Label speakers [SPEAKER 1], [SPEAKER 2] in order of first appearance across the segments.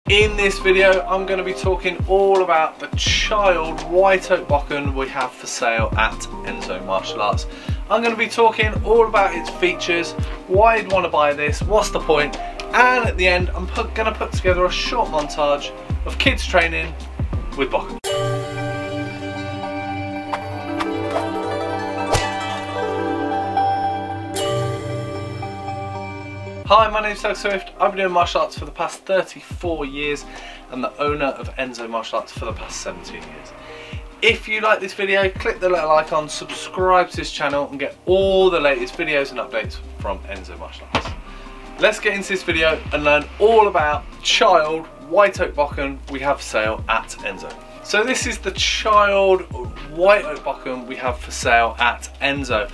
[SPEAKER 1] In this video, I'm going to be talking all about the Child White Oak Bokken we have for sale at Enso Martial Arts. I'm going to be talking all about its features, why you'd want to buy this, what's the point, and at the end, I'm going to put together a short montage of kids training with Bokken. Hi, my name's Doug Swift. I've been doing martial arts for the past 34 years and the owner of Enso Martial Arts for the past 17 years. If you like this video, click the little icon, subscribe to this channel and get all the latest videos and updates from Enso Martial Arts. Let's get into this video and learn all about Child White Oak Bokken we have for sale at Enso. So this is the Child White Oak Bokken we have for sale at Enso.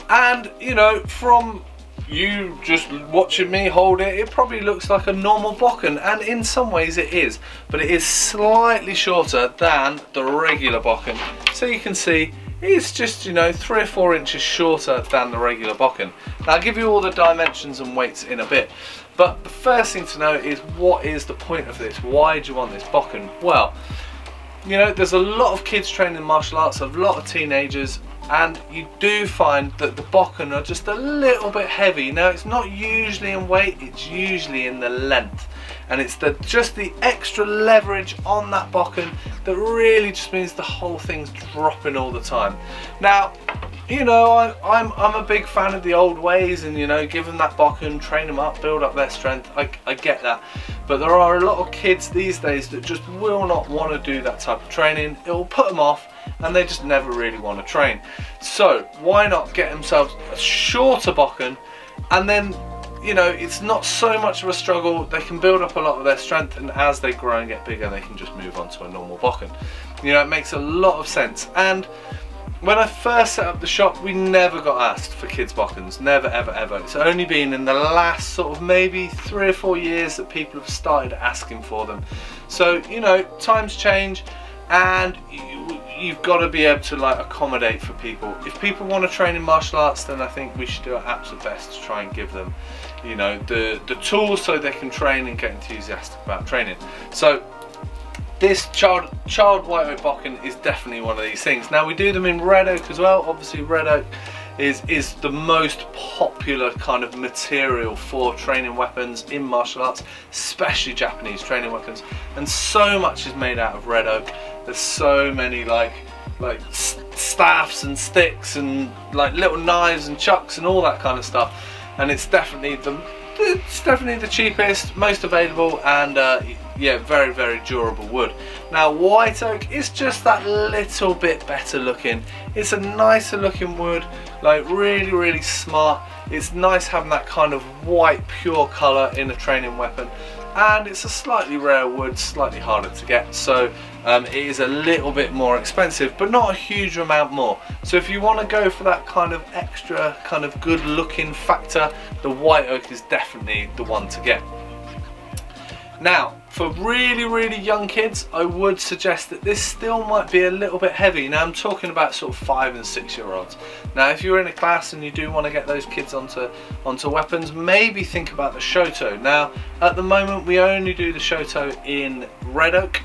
[SPEAKER 1] And you know, from you just watching me hold it, it probably looks like a normal Bokken, and in some ways it is, but it is slightly shorter than the regular Bokken. So you can see it's just, you know, 3 or 4 inches shorter than the regular Bokken. Now I'll give you all the dimensions and weights in a bit, but the first thing to know is, what is the point of this? Why do you want this Bokken? Well, you know, there's a lot of kids training in martial arts, a lot of teenagers, and you do find that the Bokken are just a little bit heavy. Now it's not usually in weight, it's usually in the length, and it's just the extra leverage on that Bokken that really just means the whole thing's dropping all the time. Now, you know, I'm a big fan of the old ways, and you know, give them that Bokken, train them up, build up their strength. I get that, but there are a lot of kids these days that just will not want to do that type of training. It will put them off, and they just never really want to train. So why not get themselves a shorter Bokken, and then, you know, it's not so much of a struggle. They can build up a lot of their strength, and as they grow and get bigger, they can just move on to a normal Bokken. You know, it makes a lot of sense. And when I first set up the shop, we never got asked for kids Bokkens, never ever ever. It's only been in the last sort of maybe 3 or 4 years that people have started asking for them. So, you know, times change, and you've got to be able to like accommodate for people. If people want to train in martial arts, then I think we should do our absolute best to try and give them, you know, the tools so they can train and get enthusiastic about training. So this Child White Oak Bokken is definitely one of these things. Now we do them in red oak as well. Obviously red oak is the most popular kind of material for training weapons in martial arts, especially Japanese training weapons, and so much is made out of red oak. There's so many like staffs and sticks and like little knives and chucks and all that kind of stuff, and it's definitely the cheapest, most available, and yeah, very, very durable wood. Now white oak is just that little bit better looking. It's a nicer looking wood, like really, really smart. It's nice having that kind of white pure colour in a training weapon, and it's a slightly rare wood, slightly harder to get, so it is a little bit more expensive, but not a huge amount more. So if you want to go for that kind of extra kind of good looking factor, the white oak is definitely the one to get. Now for really, really young kids, I would suggest that this still might be a little bit heavy. Now I'm talking about sort of 5 and 6 year olds. Now if you're in a class and you do want to get those kids onto weapons, maybe think about the Shoto. Now at the moment we only do the Shoto in red oak,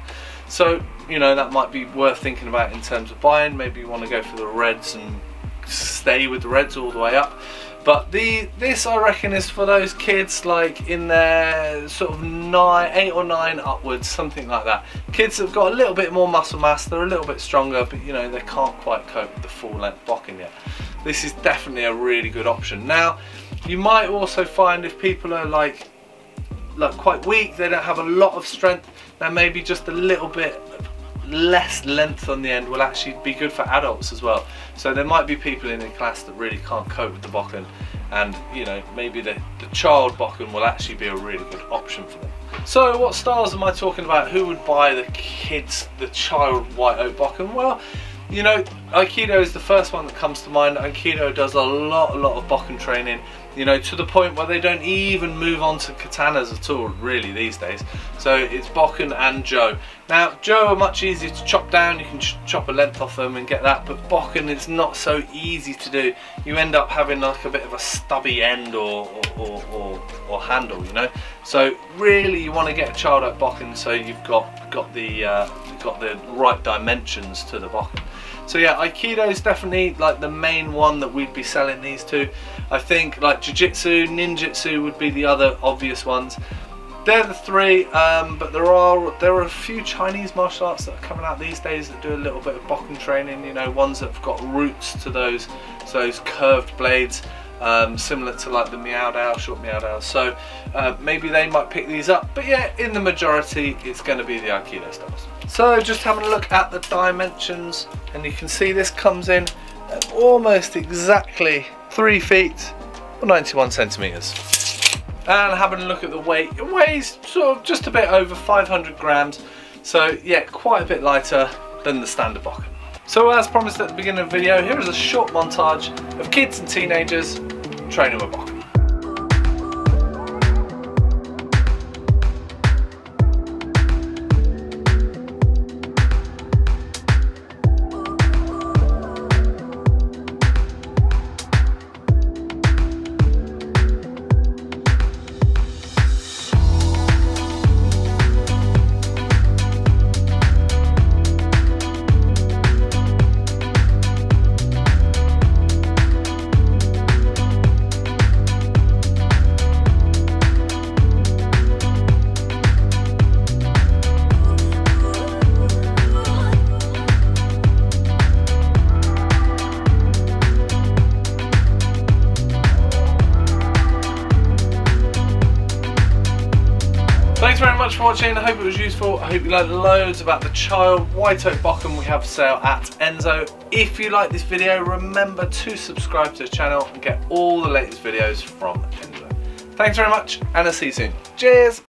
[SPEAKER 1] so you know, that might be worth thinking about in terms of buying. Maybe you want to go for the reds and stay with the reds all the way up. But this I reckon is for those kids like in their sort of 8 or 9 upwards, something like that. Kids have got a little bit more muscle mass, they're a little bit stronger, but you know, they can't quite cope with the full length Bokken yet. This is definitely a really good option. Now you might also find if people are like quite weak, they don't have a lot of strength, then maybe just a little bit less length on the end will actually be good for adults as well. So there might be people in a class that really can't cope with the Bokken, and you know, maybe the Child Bokken will actually be a really good option for them. So what styles am I talking about? Who would buy the Child White Oak Bokken? Well, you know, Aikido is the first one that comes to mind. Aikido does a lot of Bokken training. you know, to the point where they don't even move on to katanas at all really these days. So it's Bokken and Jo. Now Jo are much easier to chop down, you can chop a length off them and get that, but Bokken is not so easy to do. You end up having like a bit of a stubby end or handle, you know. So really you want to get a Child White Bokken so you've got the right dimensions to the Bokken. So yeah, Aikido is definitely like the main one that we'd be selling these to. I think like Jitsu, Ninjutsu would be the other obvious ones. They're the three, but there are a few Chinese martial arts that are coming out these days that do a little bit of Bokken training, you know, ones that have got roots to those curved blades, similar to like the Miao Dao, short Miao Dao. So maybe they might pick these up, but yeah, in the majority it's going to be the Aikido styles. So just having a look at the dimensions, and you can see this comes in at almost exactly 3 feet or 91 centimeters. And having a look at the weight, it weighs sort of just a bit over 500 grams. So yeah, quite a bit lighter than the standard Bokken. So as promised at the beginning of the video, here is a short montage of kids and teenagers training with Bokken. Thanks very much for watching. I hope it was useful. I hope you learned loads about the Child White Oak Bokken we have for sale at Enso. If you like this video, remember to subscribe to the channel and get all the latest videos from Enso. Thanks very much, and I'll see you soon. Cheers!